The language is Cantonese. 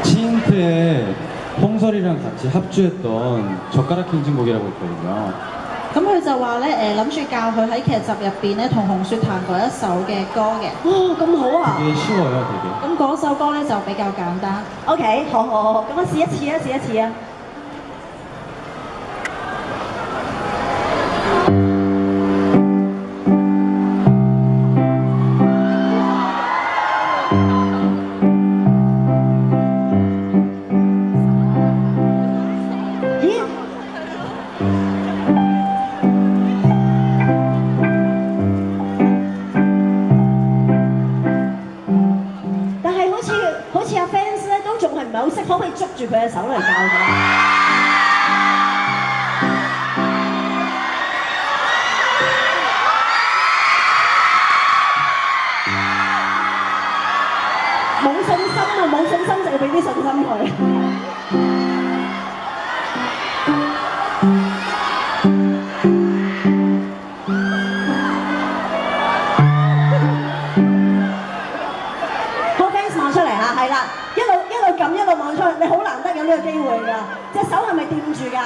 치인트에 홍설이랑 같이 합주했던 젓가락 행진곡이라고 있거든요. 咁佢就話咧諗住教佢喺劇集入邊咧同紅雪彈過一首嘅歌嘅。哦，咁好啊 되게 쉬워요, 되게. 咁嗰首歌咧就比較簡單。 ！OK，好好好，咁我試一次啊，試一次啊！咦？但係好似阿 fans 咧都仲係唔係好識，可唔可以捉住佢嘅手嚟教佢？冇信心啊！冇信心就要俾啲信心佢。個 fans 望出嚟嚇，係啦，一路撳一路望出去，你好難得有呢個機會㗎，隻手係咪掂住㗎？